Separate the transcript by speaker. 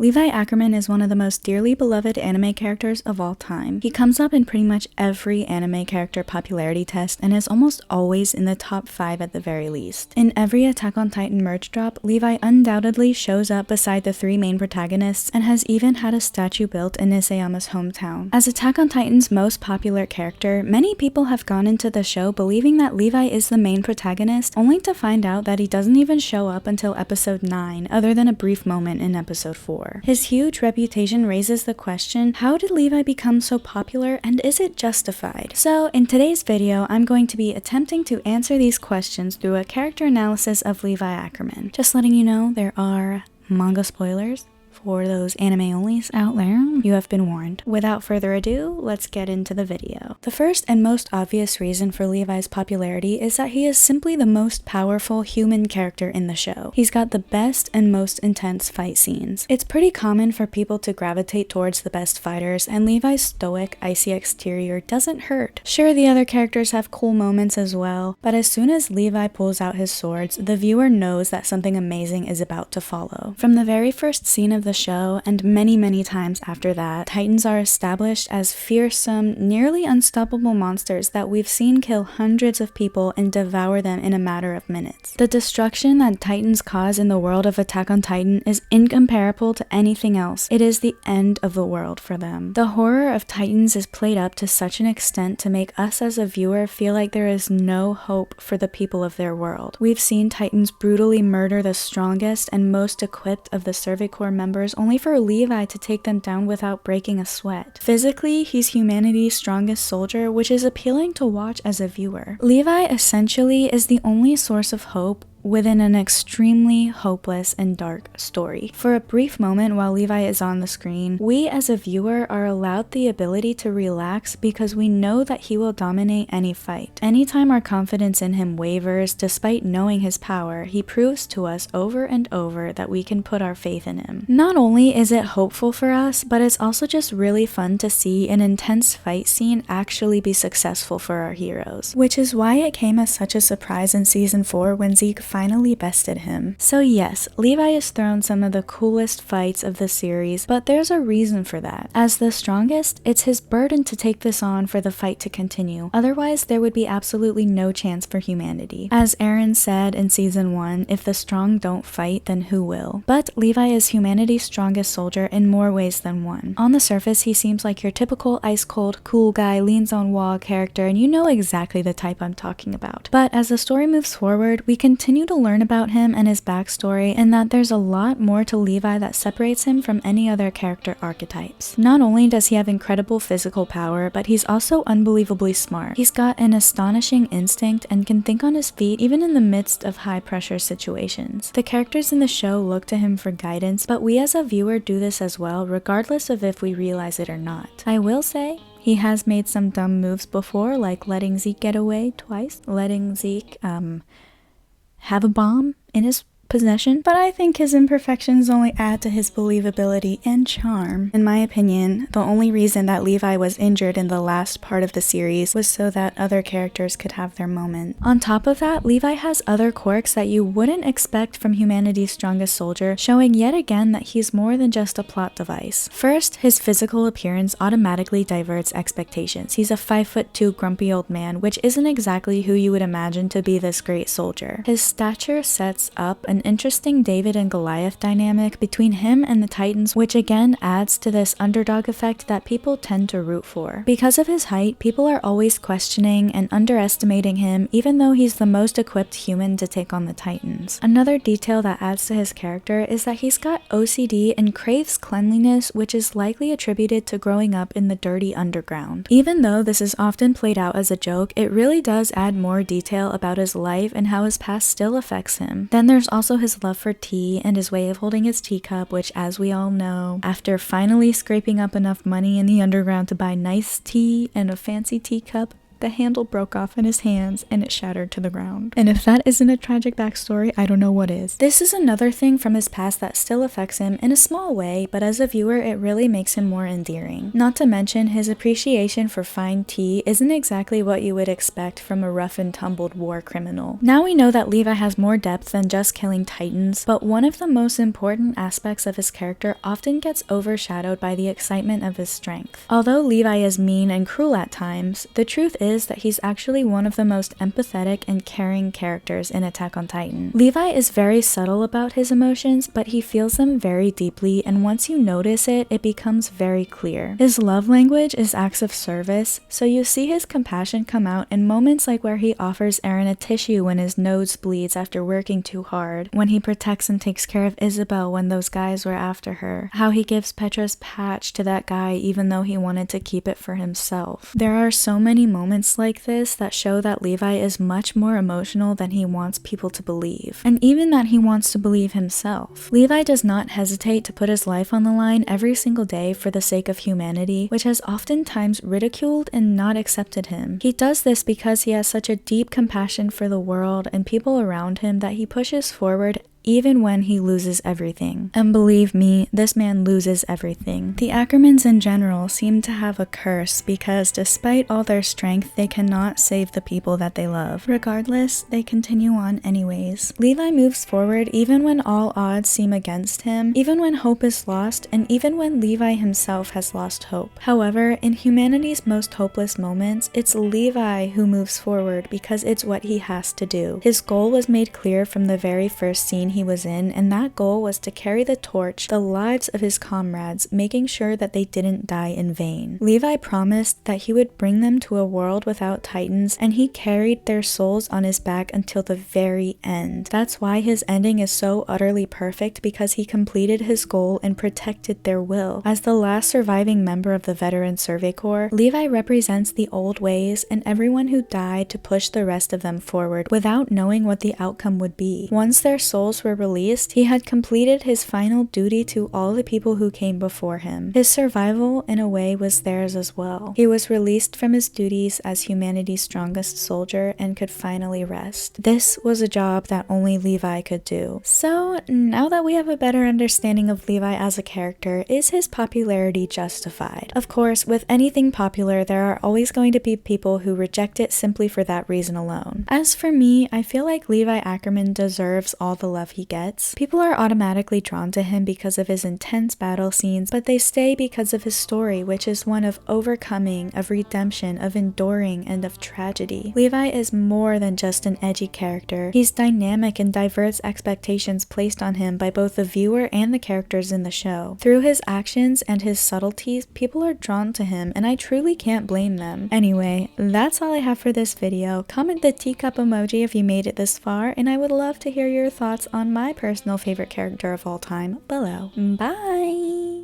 Speaker 1: Levi Ackerman is one of the most dearly beloved anime characters of all time. He comes up in pretty much every anime character popularity test and is almost always in the top 5 at the very least. In every Attack on Titan merch drop, Levi undoubtedly shows up beside the 3 main protagonists and has even had a statue built in Isayama's hometown. As Attack on Titan's most popular character, many people have gone into the show believing that Levi is the main protagonist, only to find out that he doesn't even show up until episode 9, other than a brief moment in episode 4. His huge reputation raises the question, how did Levi become so popular and is it justified? So in today's video, I'm going to be attempting to answer these questions through a character analysis of Levi Ackerman. Just letting you know, there are manga spoilers. For those anime-onlys out there, you have been warned. Without further ado, let's get into the video. The first and most obvious reason for Levi's popularity is that he is simply the most powerful human character in the show. He's got the best and most intense fight scenes. It's pretty common for people to gravitate towards the best fighters, and Levi's stoic, icy exterior doesn't hurt. Sure, the other characters have cool moments as well, but as soon as Levi pulls out his swords, the viewer knows that something amazing is about to follow. From the very first scene of the show, and many times after that, Titans are established as fearsome, nearly unstoppable monsters that we've seen kill hundreds of people and devour them in a matter of minutes. The destruction that Titans cause in the world of Attack on Titan is incomparable to anything else. It is the end of the world for them. The horror of Titans is played up to such an extent to make us as a viewer feel like there is no hope for the people of their world. We've seen Titans brutally murder the strongest and most equipped of the Servicorps members only for Levi to take them down without breaking a sweat. Physically, he's humanity's strongest soldier, which is appealing to watch as a viewer. Levi essentially is the only source of hope within an extremely hopeless and dark story. For a brief moment while Levi is on the screen, we as a viewer are allowed the ability to relax because we know that he will dominate any fight. Anytime our confidence in him wavers, despite knowing his power, he proves to us over and over that we can put our faith in him. Not only is it hopeful for us, but it's also just really fun to see an intense fight scene actually be successful for our heroes, which is why it came as such a surprise in season 4 when Zeke finally bested him. So yes, Levi has thrown some of the coolest fights of the series, but there's a reason for that. As the strongest, it's his burden to take this on for the fight to continue, otherwise there would be absolutely no chance for humanity. As Eren said in season 1, if the strong don't fight, then who will? But Levi is humanity's strongest soldier in more ways than one. On the surface, he seems like your typical ice-cold, cool guy, leans on wall character, and you know exactly the type I'm talking about. But as the story moves forward, we continue to learn about him and his backstory, and that there's a lot more to Levi that separates him from any other character archetypes. Not only does he have incredible physical power, but he's also unbelievably smart. He's got an astonishing instinct and can think on his feet even in the midst of high-pressure situations. The characters in the show look to him for guidance, but we as a viewer do this as well, regardless of if we realize it or not. I will say, he has made some dumb moves before, like letting Zeke get away twice, letting Zeke, have a bomb in his possession, but I think his imperfections only add to his believability and charm. In my opinion, the only reason that Levi was injured in the last part of the series was so that other characters could have their moment. On top of that, Levi has other quirks that you wouldn't expect from humanity's strongest soldier, showing yet again that he's more than just a plot device. First, his physical appearance automatically diverts expectations. He's a 5'2" grumpy old man, which isn't exactly who you would imagine to be this great soldier. His stature sets up an interesting David and Goliath dynamic between him and the Titans, which again adds to this underdog effect that people tend to root for. Because of his height, people are always questioning and underestimating him, even though he's the most equipped human to take on the Titans. Another detail that adds to his character is that he's got OCD and craves cleanliness, which is likely attributed to growing up in the dirty underground. Even though this is often played out as a joke, it really does add more detail about his life and how his past still affects him. Then there's also his love for tea and his way of holding his teacup, which, as we all know, after finally scraping up enough money in the underground to buy nice tea and a fancy teacup, the handle broke off in his hands and it shattered to the ground. And if that isn't a tragic backstory, I don't know what is. This is another thing from his past that still affects him in a small way, but as a viewer it really makes him more endearing. Not to mention, his appreciation for fine tea isn't exactly what you would expect from a rough and tumbled war criminal. Now we know that Levi has more depth than just killing titans, but one of the most important aspects of his character often gets overshadowed by the excitement of his strength. Although Levi is mean and cruel at times, the truth is that he's actually one of the most empathetic and caring characters in Attack on Titan. Levi is very subtle about his emotions, but he feels them very deeply, and once you notice it, it becomes very clear. His love language is acts of service, so you see his compassion come out in moments like where he offers Eren a tissue when his nose bleeds after working too hard, when he protects and takes care of Isabel when those guys were after her, how he gives Petra's patch to that guy even though he wanted to keep it for himself. There are so many moments like this that show that Levi is much more emotional than he wants people to believe, and even that he wants to believe himself. Levi does not hesitate to put his life on the line every single day for the sake of humanity, which has oftentimes ridiculed and not accepted him. He does this because he has such a deep compassion for the world and people around him that he pushes forward even when he loses everything. And believe me, this man loses everything. The Ackermans in general seem to have a curse because despite all their strength, they cannot save the people that they love. Regardless, they continue on anyways. Levi moves forward even when all odds seem against him, even when hope is lost, and even when Levi himself has lost hope. However, in humanity's most hopeless moments, it's Levi who moves forward because it's what he has to do. His goal was made clear from the very first scene he was in, and that goal was to carry the torch, the lives of his comrades, making sure that they didn't die in vain. Levi promised that he would bring them to a world without titans, and he carried their souls on his back until the very end. That's why his ending is so utterly perfect, because he completed his goal and protected their will. As the last surviving member of the Veteran Survey Corps, Levi represents the old ways and everyone who died to push the rest of them forward without knowing what the outcome would be. Once their souls were released, he had completed his final duty to all the people who came before him. His survival, in a way, was theirs as well. He was released from his duties as humanity's strongest soldier and could finally rest. This was a job that only Levi could do. So, now that we have a better understanding of Levi as a character, is his popularity justified? Of course, with anything popular, there are always going to be people who reject it simply for that reason alone. As for me, I feel like Levi Ackerman deserves all the love he gets. People are automatically drawn to him because of his intense battle scenes, but they stay because of his story, which is one of overcoming, of redemption, of enduring, and of tragedy. Levi is more than just an edgy character. He's dynamic and diverse expectations placed on him by both the viewer and the characters in the show. Through his actions and his subtleties, people are drawn to him, and I truly can't blame them. Anyway, that's all I have for this video. Comment the teacup emoji if you made it this far, and I would love to hear your thoughts on my personal favorite character of all time below. Bye!